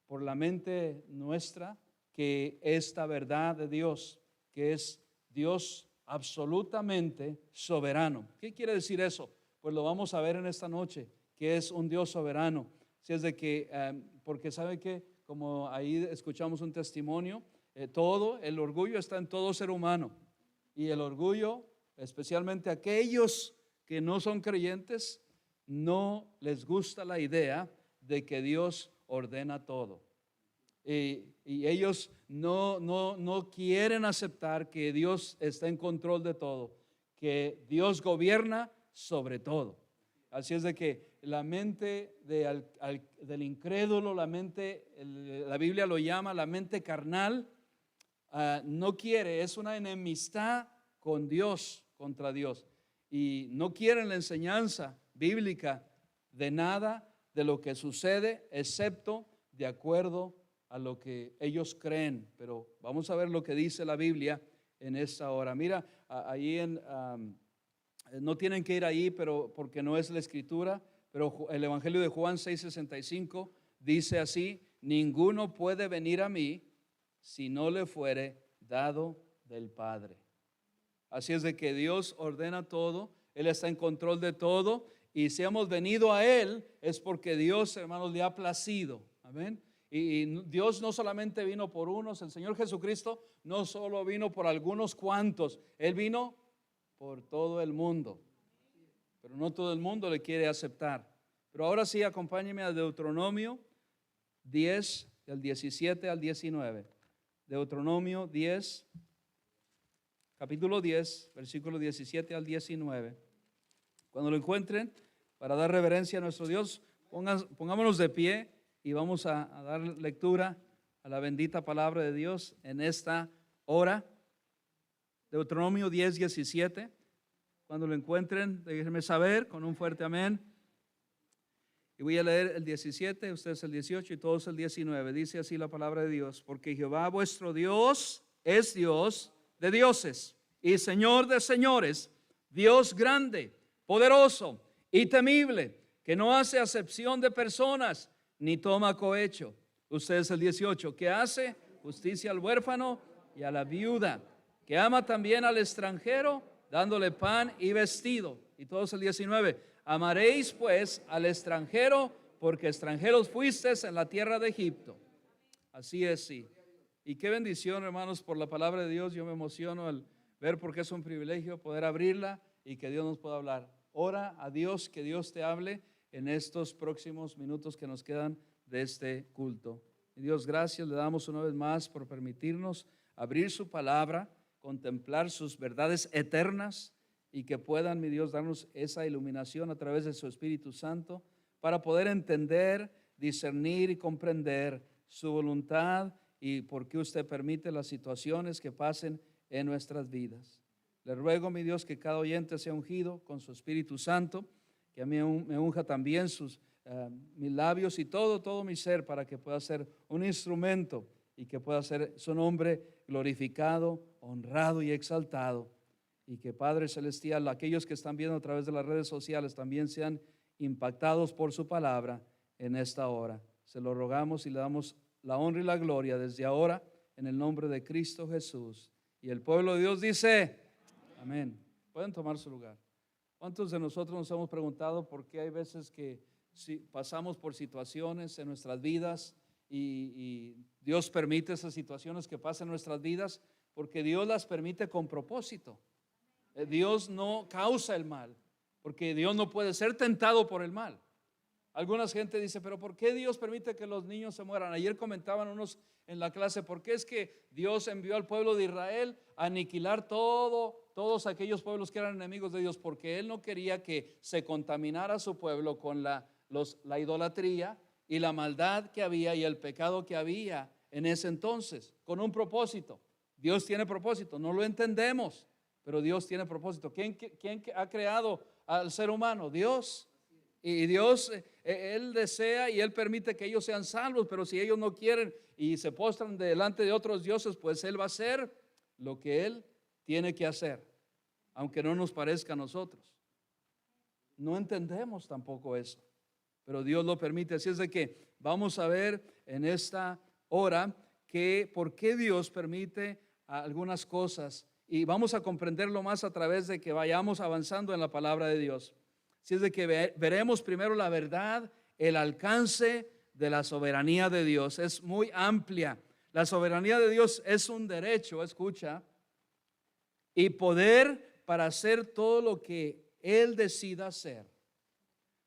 por la mente nuestra que esta verdad de Dios, que es Dios absolutamente soberano. ¿Qué quiere decir eso? Pues lo vamos a ver en esta noche, que es un Dios soberano. Si es de que, porque sabe que, como ahí escuchamos un testimonio, todo el orgullo está en todo ser humano, y el orgullo, especialmente aquellos que no son creyentes, no les gusta la idea de que Dios ordena todo. Y ellos no quieren aceptar que Dios está en control de todo, que Dios gobierna sobre todo. Así es de que la mente del incrédulo, la Biblia lo llama la mente carnal, no quiere, es una enemistad con Dios, contra Dios, y no quieren la enseñanza bíblica de nada de lo que sucede, excepto de acuerdo a lo que ellos creen. Pero vamos a ver lo que dice la Biblia en esta hora. Mira, ahí no tienen que ir ahí, pero porque no es la escritura, pero el Evangelio de Juan 6:65 dice así: ninguno puede venir a mí si no le fuere dado del Padre. Así es de que Dios ordena todo, Él está en control de todo, y si hemos venido a Él es porque Dios, hermanos, le ha placido. Amén. Y Dios no solamente vino por unos, el Señor Jesucristo no solo vino por algunos cuantos, Él vino por todo el mundo, pero no todo el mundo le quiere aceptar. Pero ahora sí, acompáñeme a Deuteronomio 10, del 17 al 19. Deuteronomio 10, capítulo 10, versículo 17 al 19. Cuando lo encuentren, para dar reverencia a nuestro Dios, pongámonos de pie y vamos a dar lectura a la bendita palabra de Dios en esta hora. Deuteronomio 10, 17. Cuando lo encuentren, déjenme saber con un fuerte amén. Y voy a leer el 17, ustedes el 18 y todos el 19. Dice así la palabra de Dios: porque Jehová vuestro Dios es Dios de dioses y Señor de señores, Dios grande, poderoso y temible, que no hace acepción de personas ni toma cohecho. Ustedes el 18, que hace justicia al huérfano y a la viuda, que ama también al extranjero, dándole pan y vestido. Y todos el 19, amaréis pues al extranjero, porque extranjeros fuisteis en la tierra de Egipto. Así es, sí. Y qué bendición, hermanos, por la palabra de Dios. Yo me emociono al ver, porque es un privilegio poder abrirla y que Dios nos pueda hablar. Ora a Dios, que Dios te hable en estos próximos minutos que nos quedan de este culto. Y Dios, gracias le damos una vez más por permitirnos abrir su palabra, contemplar sus verdades eternas, y que puedan, mi Dios, darnos esa iluminación a través de su Espíritu Santo para poder entender, discernir y comprender su voluntad y por qué usted permite las situaciones que pasen en nuestras vidas. Le ruego, mi Dios, que cada oyente sea ungido con su Espíritu Santo, que a mí me unja también mis labios y todo mi ser, para que pueda ser un instrumento y que pueda ser su nombre glorificado, honrado y exaltado. Y que, Padre Celestial, aquellos que están viendo a través de las redes sociales también sean impactados por su palabra en esta hora. Se lo rogamos y le damos la honra y la gloria desde ahora en el nombre de Cristo Jesús. Y el pueblo de Dios dice amén. Pueden tomar su lugar. ¿Cuántos de nosotros nos hemos preguntado por qué hay veces que pasamos por situaciones en nuestras vidas y Dios permite esas situaciones que pasan en nuestras vidas? Porque Dios las permite con propósito. Dios no causa el mal, porque Dios no puede ser tentado por el mal. Alguna gente dice, pero ¿por qué Dios permite que los niños se mueran? Ayer comentaban unos en la clase, ¿por qué es que Dios envió al pueblo de Israel a aniquilar todos aquellos pueblos que eran enemigos de Dios? Porque Él no quería que se contaminara su pueblo con la idolatría y la maldad que había y el pecado que había en ese entonces, con un propósito. Dios tiene propósito, no lo entendemos, pero Dios tiene propósito. ¿Quién ha creado al ser humano? Dios. Y Dios, Él desea y Él permite que ellos sean salvos, pero si ellos no quieren y se postran delante de otros dioses, pues Él va a hacer lo que Él tiene que hacer, aunque no nos parezca a nosotros. No entendemos tampoco eso, pero Dios lo permite. Así es de que vamos a ver en esta hora que por qué Dios permite algunas cosas, y vamos a comprenderlo más a través de que vayamos avanzando en la palabra de Dios. Así es de que veremos primero la verdad, el alcance de la soberanía de Dios. Es muy amplia. La soberanía de Dios es un derecho, escucha, y poder para hacer todo lo que Él decida hacer.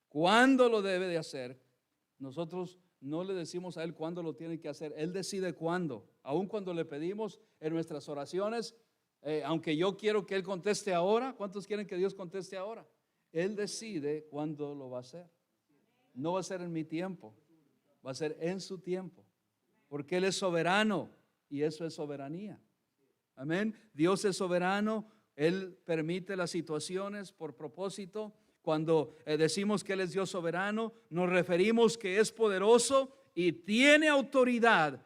¿Cuándo lo debe de hacer? Nosotros no le decimos a Él cuándo lo tiene que hacer. Él decide cuándo. Aun cuando le pedimos en nuestras oraciones, aunque yo quiero que Él conteste ahora, ¿cuántos quieren que Dios conteste ahora? Él decide cuándo lo va a hacer. No va a ser en mi tiempo, va a ser en su tiempo, porque Él es soberano y eso es soberanía. Amén. Dios es soberano. Él permite las situaciones por propósito. Cuando decimos que Él es Dios soberano, nos referimos que es poderoso y tiene autoridad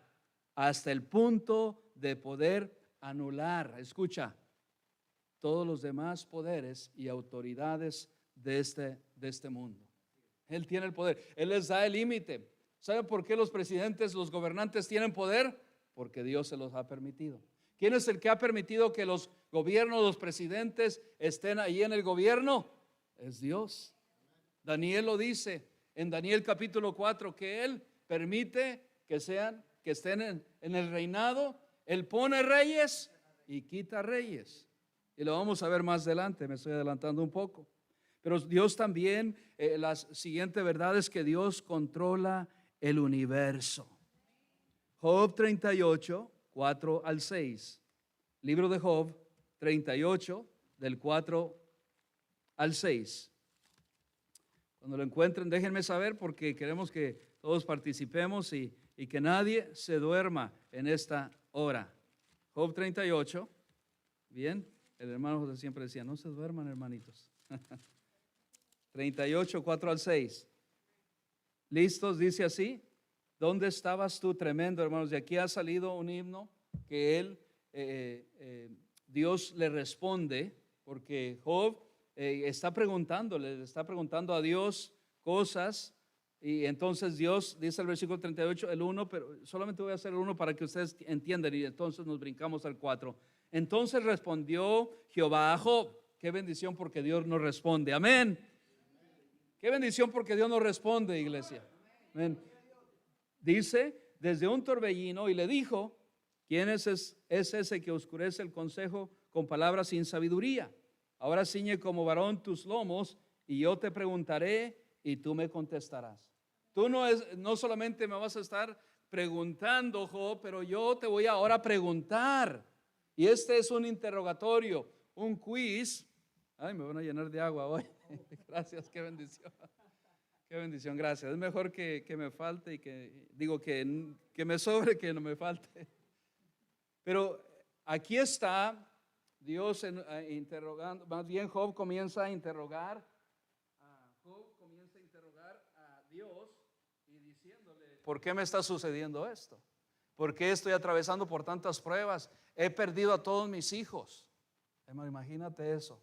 hasta el punto de poder anular, escucha, todos los demás poderes y autoridades de este mundo. Él tiene el poder, Él les da el límite. ¿Sabe por qué los presidentes, los gobernantes tienen poder? Porque Dios se los ha permitido. ¿Quién es el que ha permitido que los gobiernos, los presidentes estén ahí en el gobierno? Es Dios. Daniel lo dice en Daniel capítulo 4, que Él permite que estén en el reinado. Él pone reyes y quita reyes. Y lo vamos a ver más adelante, me estoy adelantando un poco. Pero Dios también, la siguiente verdad es que Dios controla el universo. Job 38, 4 al 6. Libro de Job 38, del 4 al 6. Cuando lo encuentren, déjenme saber, porque queremos que todos participemos y que nadie se duerma en esta hora. Job 38. Bien, el hermano José siempre decía, no se duerman, hermanitos. 38, 4 al 6. ¿Listos? Dice así: ¿dónde estabas tú, tremendo, hermanos? De aquí ha salido un himno que Dios le responde, porque Job le está preguntando a Dios cosas, y entonces Dios dice el versículo 38, el 1, pero solamente voy a hacer el 1 para que ustedes entiendan, y entonces nos brincamos al 4. Entonces respondió Jehová a Job. Qué bendición porque Dios nos responde, amén. Qué bendición porque Dios nos responde, iglesia. Amén. Dice, desde un torbellino, y le dijo, ¿quién es ese que oscurece el consejo con palabras sin sabiduría? Ahora ciñe como varón tus lomos, y yo te preguntaré, y tú me contestarás. Tú no solamente me vas a estar preguntando, Job, pero yo te voy ahora a preguntar. Y este es un interrogatorio, un quiz. Ay, me van a llenar de agua hoy. Gracias, qué bendición. Qué bendición, gracias. Es mejor que me falte y que me sobre que no me falte. Pero aquí está Dios interrogando, más bien Job comienza a interrogar a Dios y diciéndole, ¿por qué me está sucediendo esto? ¿Por qué estoy atravesando por tantas pruebas? He perdido a todos mis hijos. Hermano, imagínate eso.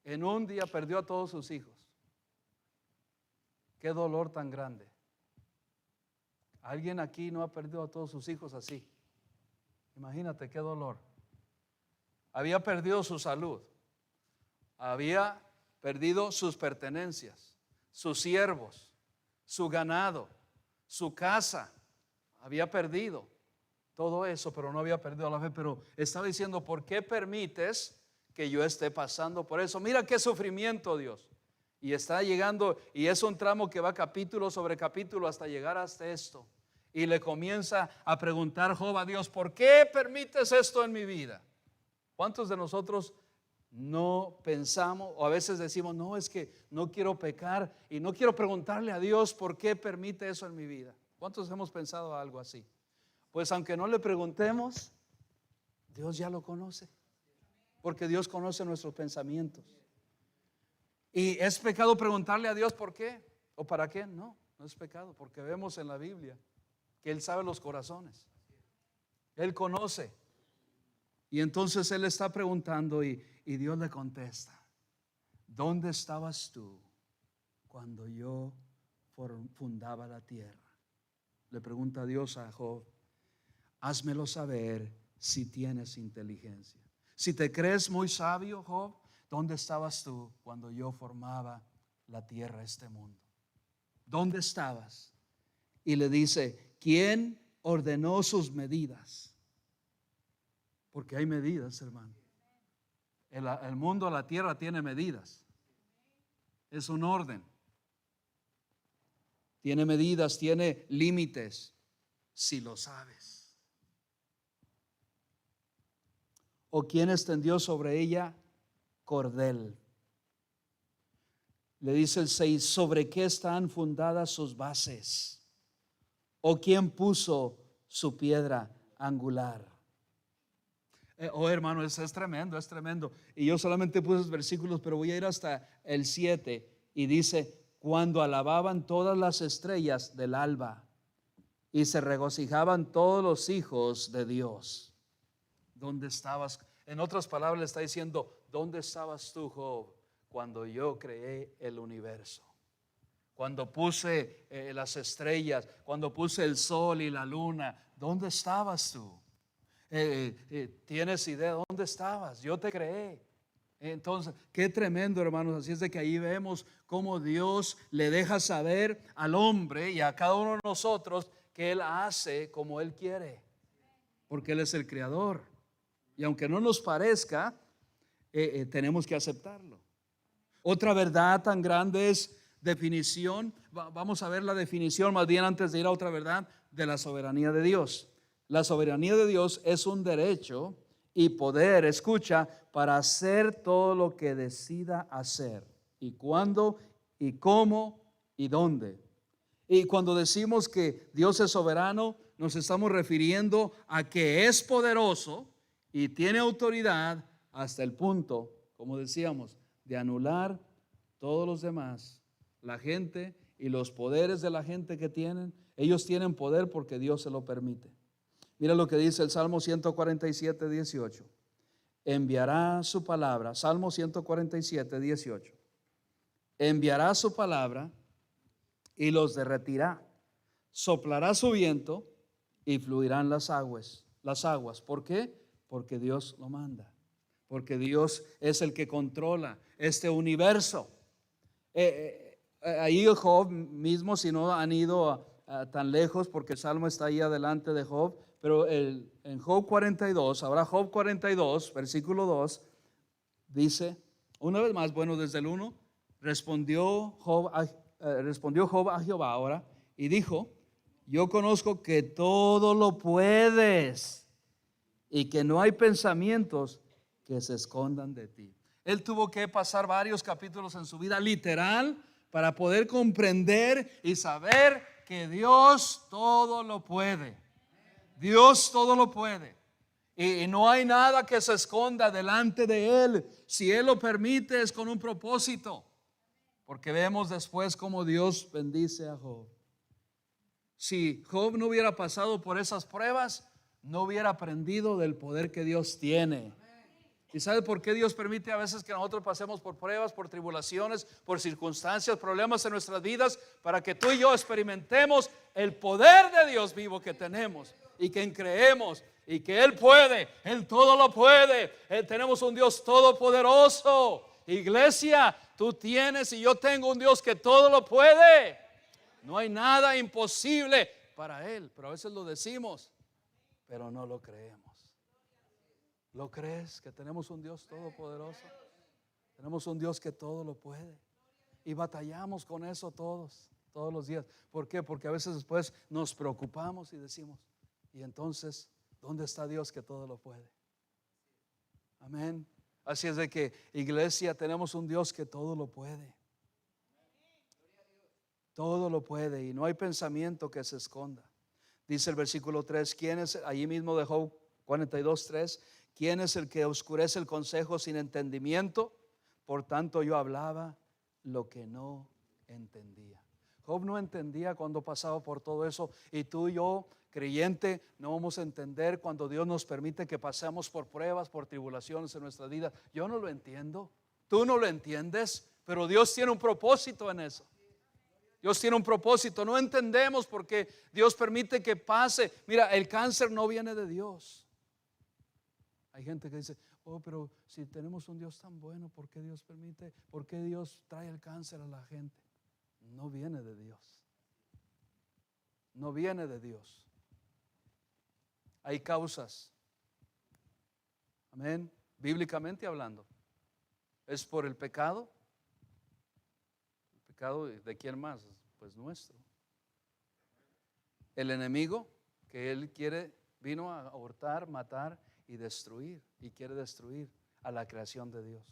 En un día perdió a todos sus hijos. Qué dolor tan grande. ¿Alguien aquí no ha perdido a todos sus hijos así? Imagínate qué dolor. Había perdido su salud, había perdido sus pertenencias, sus siervos, su ganado, su casa. Había perdido todo eso, pero no había perdido la fe. Pero estaba diciendo, ¿por qué permites que yo esté pasando por eso? Mira qué sufrimiento, Dios. Y está llegando, y es un tramo que va capítulo sobre capítulo hasta llegar hasta esto. Y le comienza a preguntar Job a Dios, ¿por qué permites esto en mi vida? ¿Cuántos de nosotros no pensamos, o a veces decimos, no, es que no quiero pecar y no quiero preguntarle a Dios por qué permite eso en mi vida? ¿Cuántos hemos pensado algo así? Pues aunque no le preguntemos, Dios ya lo conoce, porque Dios conoce nuestros pensamientos. ¿Y es pecado preguntarle a Dios por qué o para qué? No, no es pecado, porque vemos en la Biblia que Él sabe los corazones, Él conoce. Y entonces Él está preguntando y Dios le contesta, ¿dónde estabas tú cuando yo fundaba la tierra. Le pregunta a Dios a Job: házmelo saber si tienes inteligencia. Si te crees muy sabio, Job, ¿dónde estabas tú cuando yo formaba la tierra, este mundo? ¿Dónde estabas? Y le dice: ¿quién ordenó sus medidas? Porque hay medidas, hermano. El mundo, la tierra tiene medidas. Es un orden. Tiene medidas, tiene límites, si lo sabes. ¿O quién extendió sobre ella cordel? Le dice el 6: ¿sobre qué están fundadas sus bases? ¿O quién puso su piedra angular? Hermano, es tremendo, es tremendo. Y yo solamente puse esos versículos, pero voy a ir hasta el 7. Y dice: cuando alababan todas las estrellas del alba y se regocijaban todos los hijos de Dios. ¿Dónde estabas? En otras palabras le está diciendo: ¿dónde estabas tú, Job, cuando yo creé el universo? Cuando puse las estrellas, cuando puse el sol y la luna, ¿dónde estabas tú? ¿Tienes idea de dónde estabas? Yo te creé. Entonces, qué tremendo, hermanos. Así es de que ahí vemos cómo Dios le deja saber al hombre y a cada uno de nosotros que Él hace como Él quiere, porque Él es el creador. Y aunque no nos parezca, tenemos que aceptarlo. Otra verdad tan grande es definición. Vamos a ver la definición más bien antes de ir a otra verdad de la soberanía de Dios. La soberanía de Dios es un derecho y poder, escucha, para hacer todo lo que decida hacer, y cuándo, y cómo, y dónde. Y cuando decimos que Dios es soberano, nos estamos refiriendo a que es poderoso y tiene autoridad hasta el punto, como decíamos, de anular todos los demás, la gente y los poderes de la gente que tienen. Ellos tienen poder porque Dios se lo permite. Mira lo que dice el Salmo 147, 18. Enviará su palabra, Salmo 147, 18. Enviará su palabra y los derretirá. Soplará su viento y fluirán las aguas. ¿Por qué? Porque Dios lo manda. Porque Dios es el que controla este universo. Ahí Job mismo, si no han ido tan lejos, porque el Salmo está ahí adelante de Job, pero en Job 42, ahora Job 42, versículo 2, dice, una vez más, bueno, desde el 1, respondió Job a Jehová ahora y dijo: yo conozco que todo lo puedes y que no hay pensamientos que se escondan de ti. Él tuvo que pasar varios capítulos en su vida literal para poder comprender y saber que Dios todo lo puede. Dios todo lo puede. Y no hay nada que se esconda delante de Él. Si Él lo permite, es con un propósito. Porque vemos después cómo Dios bendice a Job. Si Job no hubiera pasado por esas pruebas, no hubiera aprendido del poder que Dios tiene. ¿Y sabe por qué Dios permite a veces que nosotros pasemos por pruebas, por tribulaciones, por circunstancias, problemas en nuestras vidas? Para que tú y yo experimentemos el poder de Dios vivo que tenemos y que creemos, y que Él puede, Él todo lo puede. Tenemos un Dios todopoderoso. Iglesia, tú tienes y yo tengo un Dios que todo lo puede. No hay nada imposible para Él, pero a veces lo decimos, pero no lo creemos. ¿Lo crees que tenemos un Dios todopoderoso? Tenemos un Dios que todo lo puede. Y batallamos con eso todos los días. ¿Por qué? Porque a veces después nos preocupamos y decimos: y entonces, ¿dónde está Dios que todo lo puede? Amén. Así es de que, iglesia, tenemos un Dios que todo lo puede. Todo lo puede y no hay pensamiento que se esconda. Dice el versículo 3, ¿quién es? Allí mismo de Job 42, 3. ¿Quién es el que oscurece el consejo sin entendimiento? Por tanto yo hablaba lo que no entendía. Job no entendía cuando pasaba por todo eso, y tú y yo, creyente, no vamos a entender cuando Dios nos permite que pasemos por pruebas, por tribulaciones en nuestra vida. Yo no lo entiendo, tú no lo entiendes, pero Dios tiene un propósito en eso. Dios tiene un propósito. No entendemos por qué Dios permite que pase. Mira, el cáncer no viene de Dios. Hay gente que dice, oh, pero si tenemos un Dios tan bueno, ¿por qué Dios permite? ¿Por qué Dios trae el cáncer a la gente? No viene de Dios. No viene de Dios. Hay causas. Amén. Bíblicamente hablando. ¿Es por el pecado? ¿El pecado de quién más? Pues nuestro. El enemigo que él vino a hurtar, matar y destruir. Y quiere destruir a la creación de Dios.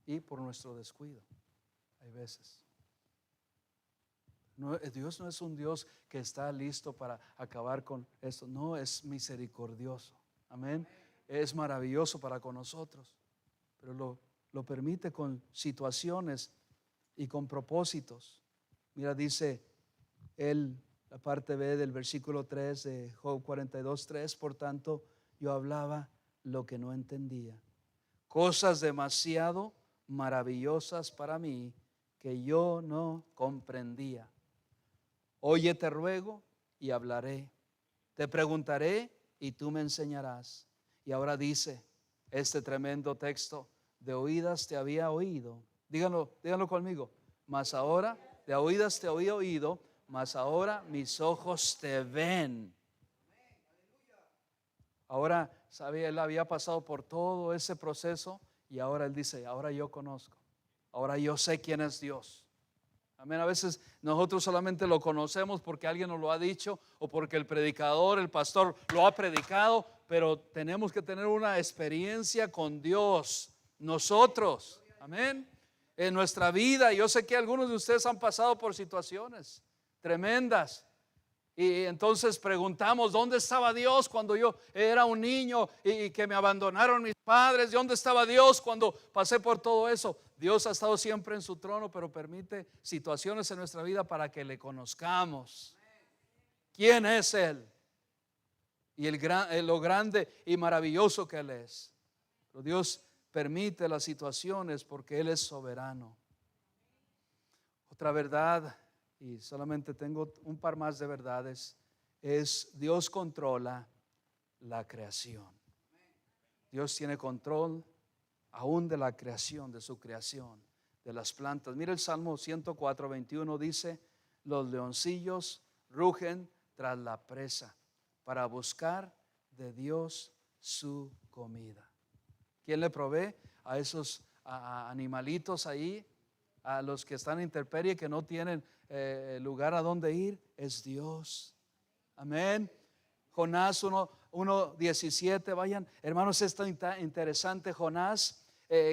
Y por nuestro descuido. Hay veces. No, Dios no es un Dios que está listo para acabar con esto. No, es misericordioso. Amén. Es maravilloso para con nosotros. Pero lo permite con situaciones y con propósitos. Mira, dice la parte B del versículo 3 de Job 42:3. Por tanto, yo hablaba lo que no entendía. Cosas demasiado maravillosas para mí que yo no comprendía. Oye, te ruego y hablaré. Te preguntaré y tú me enseñarás. Y ahora dice este tremendo texto: de oídas te había oído. Díganlo conmigo. Mas ahora, de oídas te había oído, mas ahora mis ojos te ven. Ahora, ¿sabe? Él había pasado por todo ese proceso y ahora él dice, ahora yo conozco. Ahora yo sé quién es Dios. Amén. A veces nosotros solamente lo conocemos porque alguien nos lo ha dicho o porque el predicador, el pastor lo ha predicado, pero tenemos que tener una experiencia con Dios nosotros. Amén. En nuestra vida, yo sé que algunos de ustedes han pasado por situaciones tremendas. Y entonces preguntamos, ¿dónde estaba Dios cuando yo era un niño y que me abandonaron mis padres? ¿Dónde estaba Dios cuando pasé por todo eso? Dios ha estado siempre en su trono, pero permite situaciones en nuestra vida para que le conozcamos. ¿Quién es Él? Y lo grande y maravilloso que Él es. Pero Dios permite las situaciones porque Él es soberano. Otra verdad, y solamente tengo un par más de verdades, es Dios controla la creación. Dios tiene control aún de la creación, de su creación, de las plantas. Mira el Salmo 104:21 dice, los leoncillos rugen tras la presa para buscar de Dios su comida. ¿Quién le provee a esos animalitos ahí? A los que están en intemperie, que no tienen lugar a donde ir, es Dios. Amén. Jonás 1:17, vayan hermanos, esto está interesante. Jonás,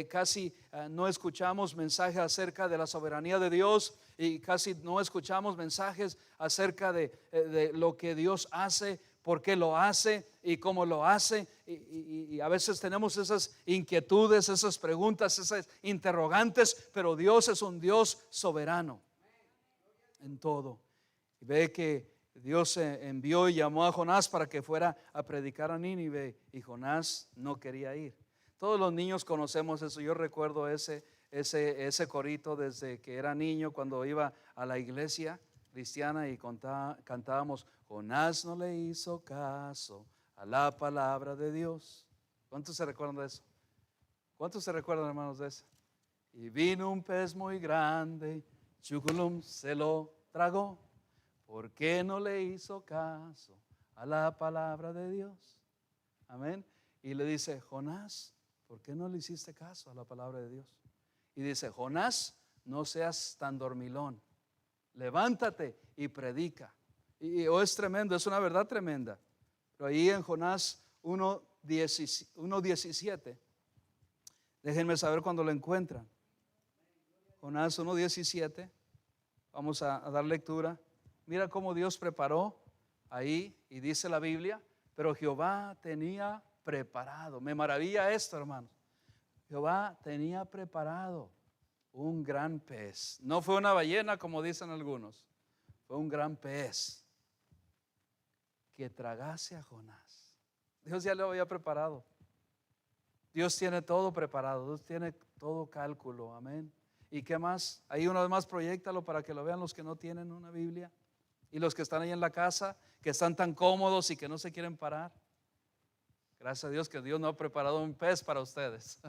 casi no escuchamos mensajes acerca de la soberanía de Dios y casi no escuchamos mensajes acerca de lo que Dios hace, por qué lo hace y cómo lo hace, y a veces tenemos esas inquietudes, esas preguntas, esas interrogantes, pero Dios es un Dios soberano en todo. Y ve que Dios envió y llamó a Jonás para que fuera a predicar a Nínive, y Jonás no quería ir. Todos los niños conocemos eso. Yo recuerdo ese corito desde que era niño, cuando iba a la iglesia cristiana y cantábamos, Jonás no le hizo caso a la palabra de Dios. ¿Cuántos se recuerdan de eso? ¿Cuántos se recuerdan, hermanos, de eso? Y vino un pez muy grande, chuculum, se lo tragó. ¿Por qué no le hizo caso a la palabra de Dios? Amén. Y le dice, Jonás, ¿por qué no le hiciste caso a la palabra de Dios? Y dice, Jonás, no seas tan dormilón. Levántate y predica. Y es tremendo, es una verdad tremenda. Pero ahí en Jonás 1:17, déjenme saber cuando lo encuentran. Jonás 1:17, vamos a dar lectura. Mira cómo Dios preparó ahí, y dice la Biblia, pero Jehová tenía preparado. Me maravilla esto, hermanos. Jehová tenía preparado un gran pez. No fue una ballena como dicen algunos, fue un gran pez que tragase a Jonás. Dios ya lo había preparado. Dios tiene todo preparado, Dios tiene todo cálculo, amén. ¿Y qué más? Ahí una vez más proyéctalo para que lo vean los que no tienen una Biblia y los que están ahí en la casa, que están tan cómodos y que no se quieren parar. Gracias a Dios que Dios no ha preparado un pez para ustedes.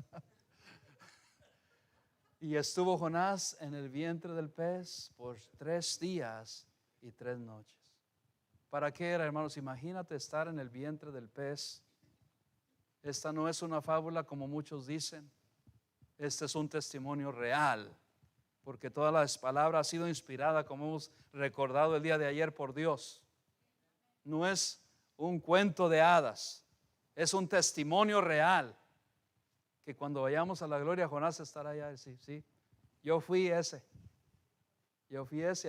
Y estuvo Jonás en el vientre del pez por 3 días y 3 noches. ¿Para qué era, hermanos? Imagínate estar en el vientre del pez. Esta no es una fábula como muchos dicen. Este es un testimonio real, porque toda la palabra ha sido inspirada, como hemos recordado el día de ayer, por Dios. No es un cuento de hadas, es un testimonio real. Que cuando vayamos a la gloria, Jonás estará allá y decir, sí, yo fui ese,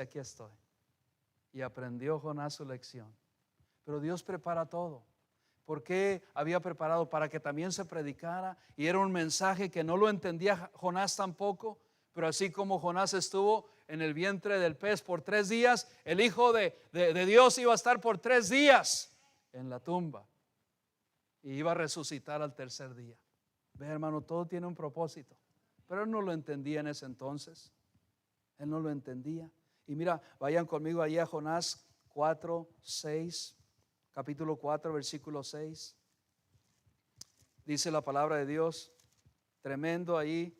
aquí estoy. Y aprendió Jonás su lección. Pero Dios prepara todo. ¿Por qué había preparado? Para que también se predicara, y era un mensaje que no lo entendía Jonás tampoco, pero así como Jonás estuvo en el vientre del pez por 3 días, el Hijo de Dios iba a estar por 3 días en la tumba y iba a resucitar al tercer día. Ve, hermano, todo tiene un propósito, pero él no lo entendía en ese entonces. Él no lo entendía. Y mira, vayan conmigo allí a Jonás 4:6. Capítulo 4, versículo 6. Dice la palabra de Dios, tremendo ahí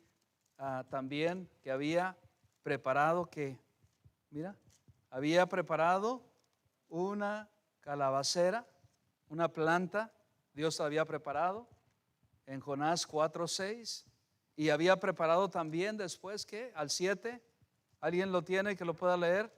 también, que había preparado había preparado una calabacera, una planta. Dios la había preparado en Jonás 4:6. Y había preparado también después, ¿qué? Al 7. ¿Alguien lo tiene que lo pueda leer?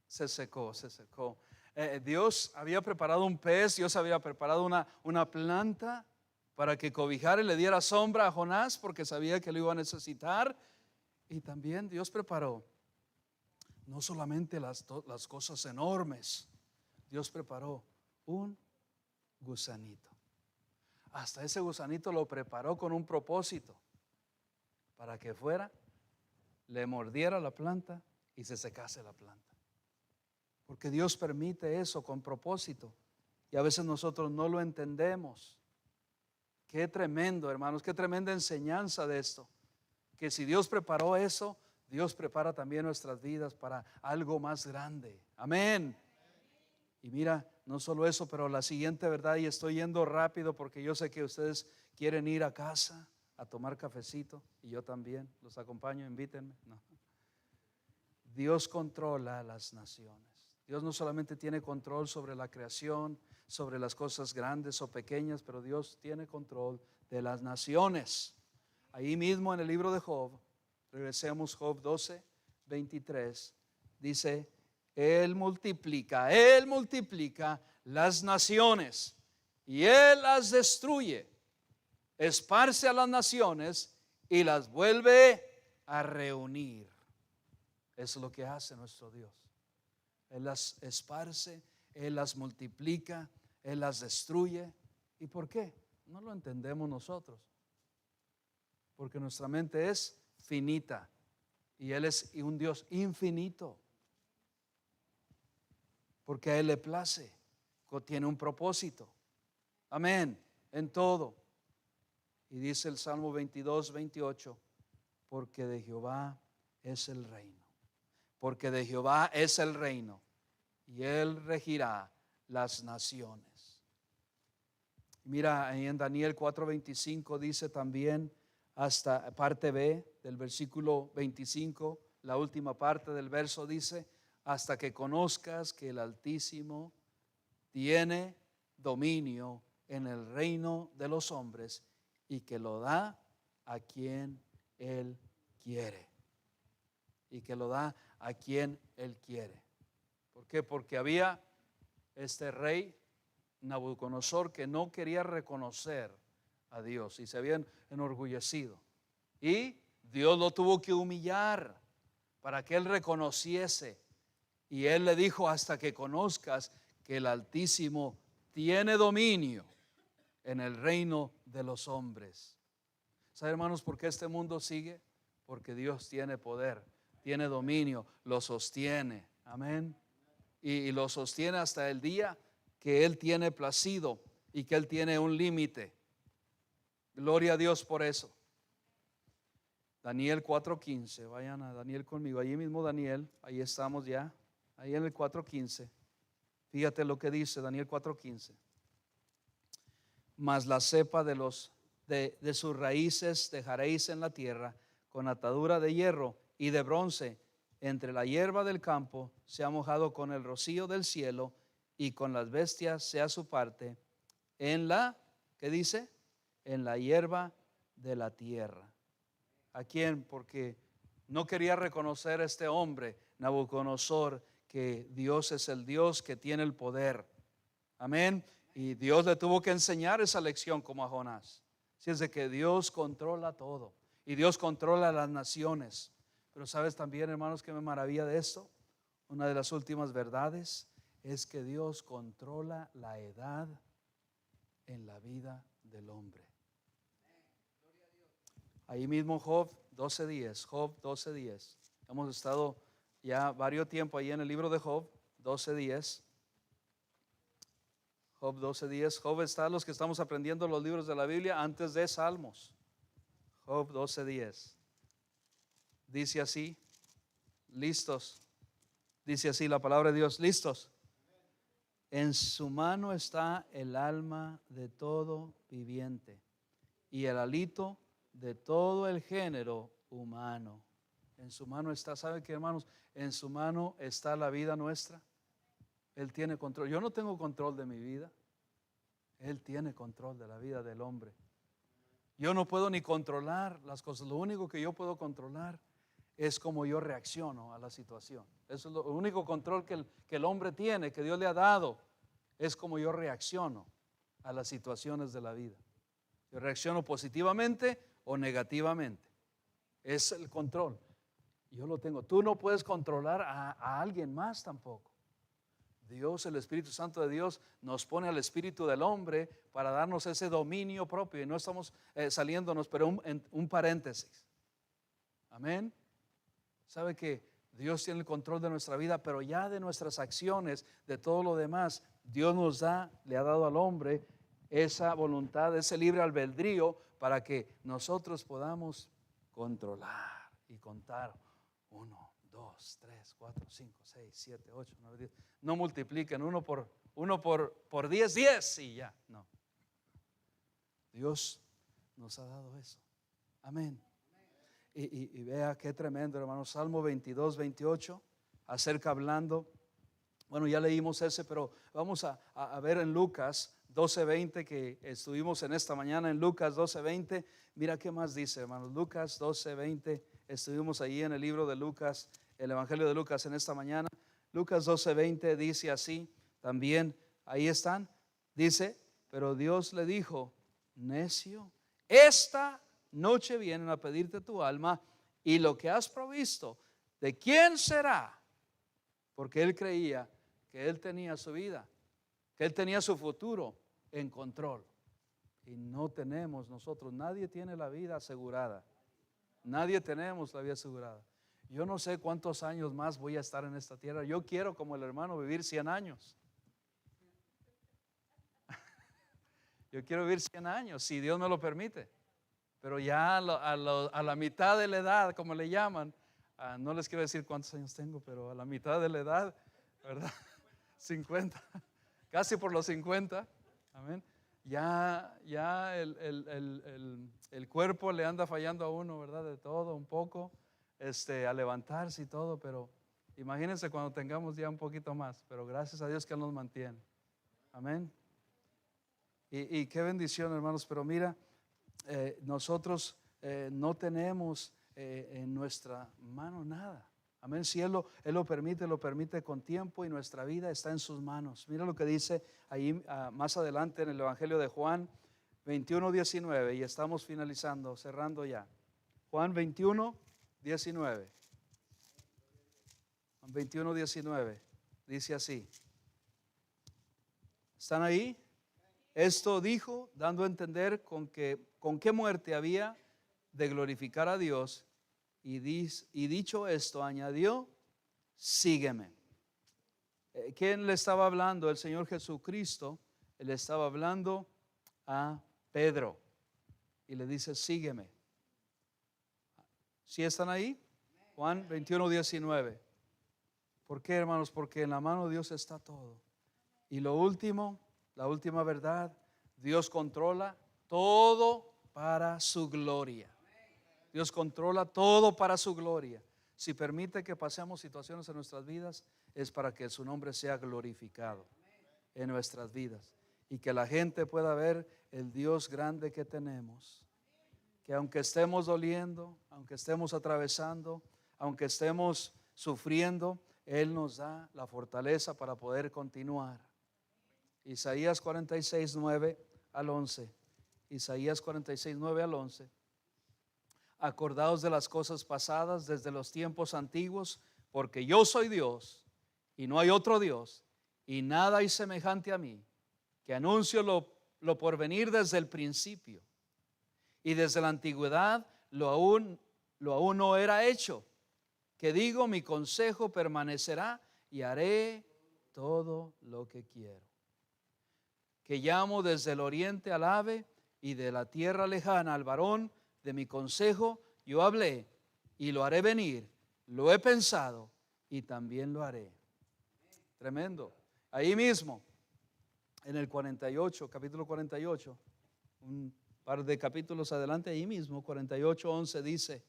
Se secó. Dios había preparado un pez, Dios había preparado una planta para que cobijara y le diera sombra a Jonás, porque sabía que lo iba a necesitar. Y también Dios preparó no solamente las cosas enormes, Dios preparó un gusanito. Hasta ese gusanito lo preparó con un propósito, para que fuera, le mordiera la planta y se secase la planta. Porque Dios permite eso con propósito, y a veces nosotros no lo entendemos. Qué tremendo, hermanos, qué tremenda enseñanza de esto. Que si Dios preparó eso, Dios prepara también nuestras vidas para algo más grande. Amén. Y mira, no solo eso, pero la siguiente verdad, y estoy yendo rápido porque yo sé que ustedes quieren ir a casa a tomar cafecito, y yo también los acompaño, invítenme. No. Dios controla las naciones. Dios no solamente tiene control sobre la creación, sobre las cosas grandes o pequeñas, pero Dios tiene control de las naciones. Ahí mismo en el libro de Job, regresemos, Job 12:23, dice, Él multiplica las naciones y Él las destruye, esparce a las naciones y las vuelve a reunir. Eso es lo que hace nuestro Dios. Él las esparce, Él las multiplica, Él las destruye. ¿Y por qué? No lo entendemos nosotros, porque nuestra mente es finita y Él es un Dios infinito, porque a Él le place, tiene un propósito. Amén, en todo. Y dice el Salmo 22:28, porque de Jehová es el reino. Porque de Jehová es el reino, y Él regirá las naciones. Mira, ahí en Daniel 4:25 dice también, hasta parte B del versículo 25, la última parte del verso dice, hasta que conozcas que el Altísimo tiene dominio en el reino de los hombres y que lo da a quien Él quiere. Y que lo da a quien Él quiere. ¿Por qué? Porque había este rey Nabucodonosor que no quería reconocer a Dios y se habían enorgullecido. Y Dios lo tuvo que humillar para que él reconociese. Y él le dijo, hasta que conozcas que el Altísimo tiene dominio en el reino de los hombres. ¿Saben, hermanos, por qué este mundo sigue? Porque Dios tiene poder, tiene dominio, lo sostiene. Amén. y lo sostiene hasta el día que Él tiene placido y que Él tiene un límite. Gloria a Dios por eso. Daniel 4:15, vayan a Daniel conmigo, allí mismo Daniel, ahí estamos ya, ahí en el 4:15. Fíjate lo que dice Daniel 4:15. Mas la cepa de sus raíces dejaréis en la tierra, con atadura de hierro y de bronce, entre la hierba del campo, sea mojado con el rocío del cielo, y con las bestias sea su parte, en la, ¿qué dice? En la hierba de la tierra. ¿A quién? Porque no quería reconocer este hombre, Nabucodonosor, que Dios es el Dios que tiene el poder. Amén. Y Dios le tuvo que enseñar esa lección como a Jonás. Así es de que Dios controla todo y Dios controla las naciones. Pero sabes también, hermanos, que me maravilla de esto. Una de las últimas verdades es que Dios controla la edad en la vida del hombre. Ahí mismo Job 12:10, Job 12:10. Hemos estado ya varios tiempo ahí en el libro de Job 12:10. Job 12:10. Job está los que estamos aprendiendo los libros de la Biblia antes de Salmos. Job 12:10. Dice así, listos. Dice así la palabra de Dios, listos. En su mano está el alma de todo viviente y el hálito de todo el género humano. En su mano está, ¿sabe qué, hermanos? En su mano está la vida nuestra. Él tiene control. Yo no tengo control de mi vida. Él tiene control de la vida del hombre. Yo no puedo ni controlar las cosas. Lo único que yo puedo controlar es cómo yo reacciono a la situación. Eso es lo único control que el hombre tiene, que Dios le ha dado, es cómo yo reacciono a las situaciones de la vida. Yo reacciono positivamente o negativamente. Es el control. Yo lo tengo. Tú no puedes controlar a alguien más tampoco. Dios, el Espíritu Santo de Dios, nos pone al espíritu del hombre para darnos ese dominio propio. Y no estamos saliéndonos, pero un paréntesis. Amén. Sabe que Dios tiene el control de nuestra vida, pero ya de nuestras acciones, de todo lo demás, Dios le ha dado al hombre esa voluntad, ese libre albedrío para que nosotros podamos controlar y contar 1, 2, 3, 4, 5, 6, 7, 8, 9, 10. No multipliquen uno por 10, 10 y ya, no. Dios nos ha dado eso. Amén. Y vea qué tremendo, hermano. Salmo 22, 28, acerca hablando. Bueno, ya leímos ese, pero vamos a ver en Lucas 12:20, que estuvimos en esta mañana en Lucas 12:20. Mira qué más dice, hermanos. Lucas 12:20, estuvimos ahí en el libro de Lucas, el Evangelio de Lucas en esta mañana. Lucas 12:20 dice así, también ahí están. Dice, pero Dios le dijo, necio, esta noche vienen a pedirte tu alma y lo que has provisto, ¿de quién será? Porque él creía que él tenía su vida, que él tenía su futuro en control. Y no tenemos nosotros, nadie tiene la vida asegurada. Nadie tenemos la vida asegurada. Yo no sé cuántos años más voy a estar en esta tierra. Yo quiero, como el hermano, vivir 100 años. Yo quiero vivir 100 años, si Dios me lo permite. Pero ya a la mitad de la edad, como le llaman, no les quiero decir cuántos años tengo, pero a la mitad de la edad, ¿verdad? 50, casi por los 50, amén. Ya el cuerpo le anda fallando a uno, ¿verdad? De todo, un poco, a levantarse y todo, pero imagínense cuando tengamos ya un poquito más, pero gracias a Dios que Él nos mantiene, amén. Y qué bendición, hermanos, pero mira, nosotros no tenemos en nuestra mano nada. Amén. Si Él lo permite con tiempo y nuestra vida está en sus manos. Mira lo que dice ahí más adelante en el Evangelio de Juan 21:19 y estamos finalizando, cerrando ya. Juan 21:19. Juan 21:19 dice así. ¿Están ahí? Esto dijo, dando a entender con qué muerte había de glorificar a Dios, y dicho esto, añadió, sígueme. ¿Quién le estaba hablando? El Señor Jesucristo. Él estaba hablando a Pedro y le dice, sígueme. ¿Sí están ahí? Juan 21:19. ¿Por qué, hermanos? Porque en la mano de Dios está todo. Y lo último, la última verdad, Dios controla todo para su gloria. Dios controla todo para su gloria. Si permite que pasemos situaciones en nuestras vidas, es para que su nombre sea glorificado en nuestras vidas y que la gente pueda ver el Dios grande que tenemos. Que aunque estemos doliendo, aunque estemos atravesando, aunque estemos sufriendo, Él nos da la fortaleza para poder continuar. Isaías 46:9 al 11. Isaías 46:9 al 11. Acordaos de las cosas pasadas desde los tiempos antiguos, porque yo soy Dios y no hay otro Dios, y nada hay semejante a mí, que anuncio lo por venir desde el principio, y desde la antigüedad lo aún no era hecho, que digo, mi consejo permanecerá y haré todo lo que quiero. Que llamo desde el oriente al ave y de la tierra lejana al varón, de mi consejo yo hablé y lo haré venir, lo he pensado y también lo haré. Tremendo. Ahí mismo, en el 48, capítulo 48, un par de capítulos adelante, ahí mismo, 48:11 dice,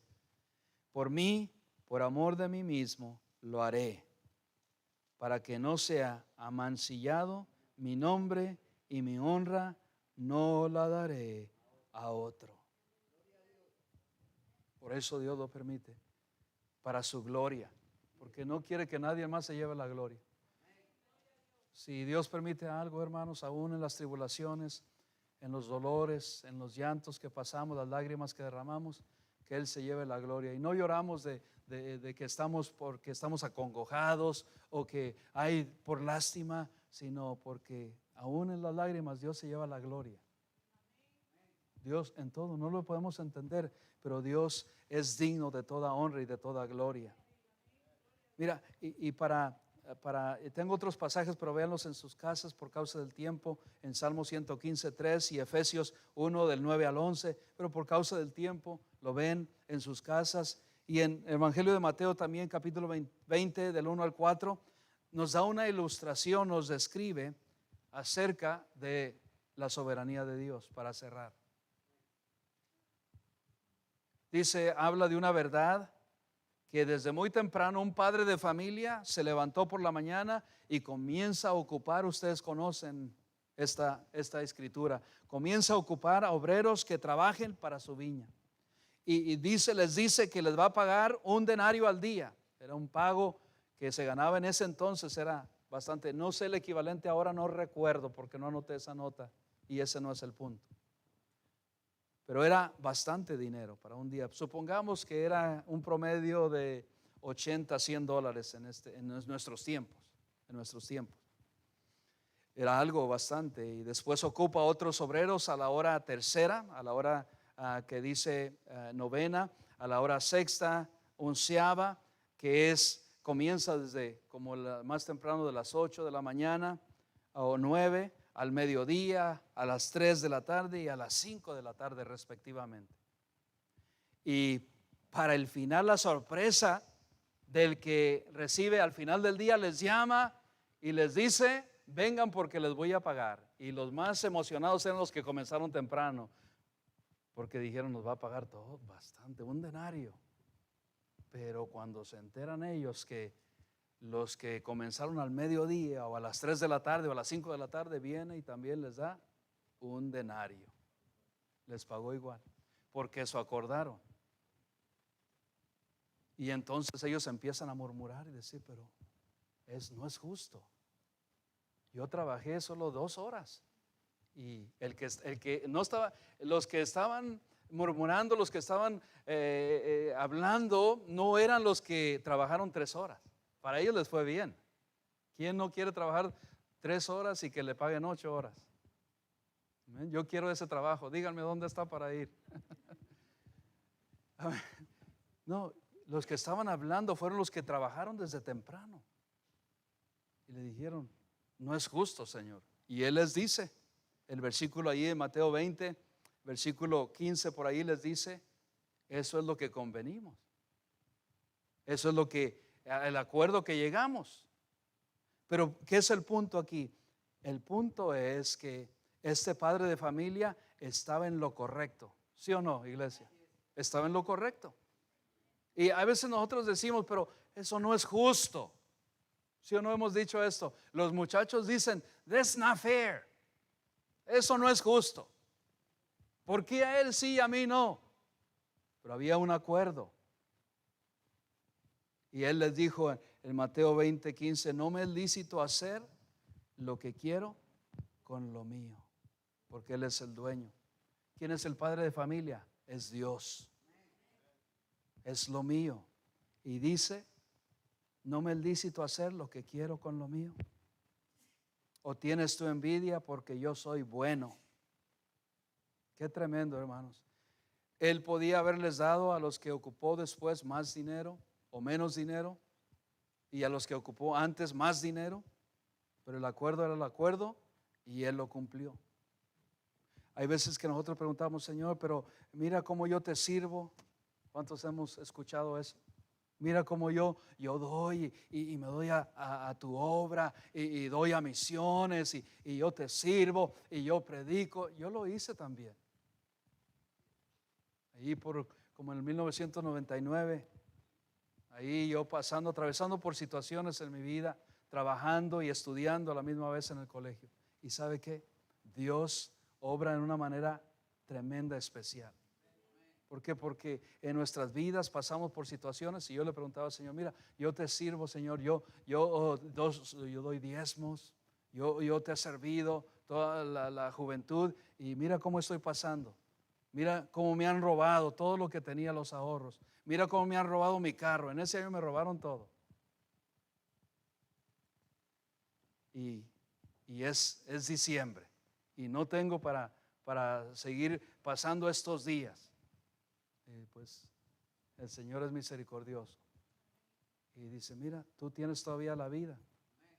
por mí, por amor de mí mismo, lo haré, para que no sea amancillado mi nombre y mi honra no la daré a otro. Por eso Dios lo permite, para su gloria, porque no quiere que nadie más se lleve la gloria. Si Dios permite algo, hermanos, aún en las tribulaciones, en los dolores, en los llantos que pasamos, las lágrimas que derramamos, que Él se lleve la gloria. Y no lloramos de que estamos porque estamos acongojados o que hay por lástima, sino porque aún en las lágrimas Dios se lleva la gloria. Dios en todo, no lo podemos entender, pero Dios es digno de toda honra y de toda gloria. Mira, tengo otros pasajes, pero véanlos en sus casas por causa del tiempo, en Salmo 115:3 y Efesios 1 del 9 al 11, pero por causa del tiempo lo ven en sus casas. Y en el Evangelio de Mateo también, capítulo 20 del 1 al 4, nos da una ilustración, nos describe acerca de la soberanía de Dios, para cerrar. Dice, habla de una verdad, que desde muy temprano un padre de familia se levantó por la mañana y comienza a ocupar, ustedes conocen esta escritura, comienza a ocupar a obreros que trabajen para su viña. Y les dice que les va a pagar un denario al día. Era un pago que se ganaba en ese entonces, era bastante, no sé el equivalente ahora, no recuerdo porque no anoté esa nota y ese no es el punto. Pero era bastante dinero para un día. Supongamos que era un promedio de $80 a $100 en nuestros tiempos. Era algo bastante. Y después ocupa otros obreros a la hora tercera, a la hora que dice novena, a la hora sexta, onceava, que comienza desde como más temprano de las 8 de la mañana o 9. Al mediodía, a las 3 de la tarde y a las 5 de la tarde respectivamente. Y para el final, la sorpresa del que recibe al final del día, les llama y les dice, vengan porque les voy a pagar. Y los más emocionados eran los que comenzaron temprano, porque dijeron, nos va a pagar todo bastante, un denario. Pero cuando se enteran ellos que los que comenzaron al mediodía o a las 3 de la tarde o a las 5 de la tarde, viene y también les da un denario. Les pagó igual, porque eso acordaron. Y entonces ellos empiezan a murmurar y decir, pero no es justo. Yo trabajé solo 2 horas. Y el que no estaba, los que estaban murmurando, los que estaban hablando, no eran los que trabajaron 3 horas. Para ellos les fue bien. ¿Quién no quiere trabajar 3 horas y que le paguen 8 horas? Yo quiero ese trabajo. Díganme dónde está para ir. No, los que estaban hablando fueron los que trabajaron desde temprano. Y le dijeron, no es justo, Señor. Y Él les dice, el versículo ahí en Mateo 20, versículo 15 por ahí les dice, eso es lo que convenimos. Eso es lo que, el acuerdo que llegamos. Pero, ¿qué es el punto aquí? El punto es que este padre de familia estaba en lo correcto. ¿Sí o no, iglesia? Estaba en lo correcto. Y a veces nosotros decimos, pero eso no es justo. ¿Sí o no hemos dicho esto? Los muchachos dicen, that's not fair. Eso no es justo. ¿Por qué a él sí y a mí no? Pero había un acuerdo. Y él les dijo en Mateo 20:15, no me es lícito hacer lo que quiero con lo mío, porque Él es el dueño. ¿Quién es el padre de familia? Es Dios. Es lo mío. Y dice, no me es lícito hacer lo que quiero con lo mío. ¿O tienes tu envidia porque yo soy bueno? Qué tremendo, hermanos. Él podía haberles dado a los que ocupó después más dinero o menos dinero, y a los que ocupó antes más dinero, pero el acuerdo era el acuerdo y Él lo cumplió. Hay veces que nosotros preguntamos, Señor, pero mira cómo yo te sirvo. ¿Cuántos hemos escuchado eso? Mira cómo yo doy y me doy a tu obra y doy a misiones y yo te sirvo y yo predico. Yo lo hice también. Ahí como en el 1999, ahí yo atravesando por situaciones en mi vida, trabajando y estudiando a la misma vez en el colegio. ¿Y sabe qué? Dios obra en una manera tremenda, especial. ¿Por qué? Porque en nuestras vidas pasamos por situaciones y yo le preguntaba al Señor, mira, yo te sirvo, Señor, yo doy diezmos, yo te he servido toda la juventud y mira cómo estoy pasando. Mira cómo me han robado todo lo que tenía, los ahorros. Mira cómo me han robado mi carro. En ese año me robaron todo. Y es diciembre. Y no tengo para seguir pasando estos días. Pues el Señor es misericordioso. Y dice, mira, tú tienes todavía la vida,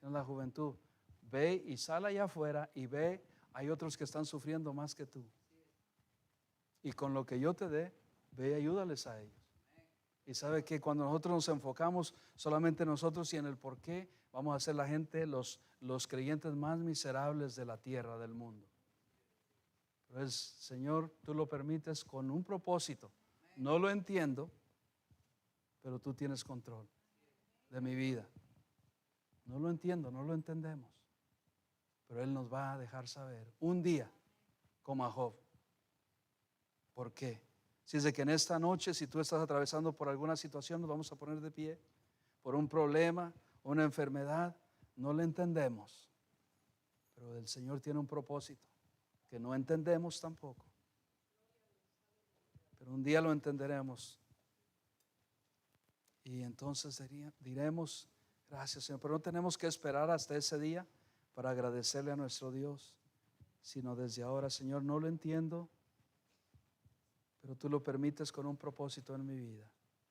en la juventud. Ve y sal allá afuera y ve, hay otros que están sufriendo más que tú. Y con lo que yo te dé, ve y ayúdales a ellos. Y sabe que cuando nosotros nos enfocamos solamente nosotros y en el por qué, vamos a ser la gente, los creyentes más miserables de la tierra, del mundo. Pues, Señor, tú lo permites con un propósito. No lo entiendo, pero tú tienes control de mi vida. No lo entiendo, no lo entendemos, pero Él nos va a dejar saber un día, como a Job. ¿Por qué? Si es de que en esta noche, si tú estás atravesando por alguna situación, nos vamos a poner de pie, por un problema, una enfermedad, no lo entendemos, pero el Señor tiene un propósito que no entendemos tampoco, pero un día lo entenderemos y entonces diremos, gracias, Señor, pero no tenemos que esperar hasta ese día para agradecerle a nuestro Dios, sino desde ahora, Señor, no lo entiendo, pero tú lo permites con un propósito en mi vida.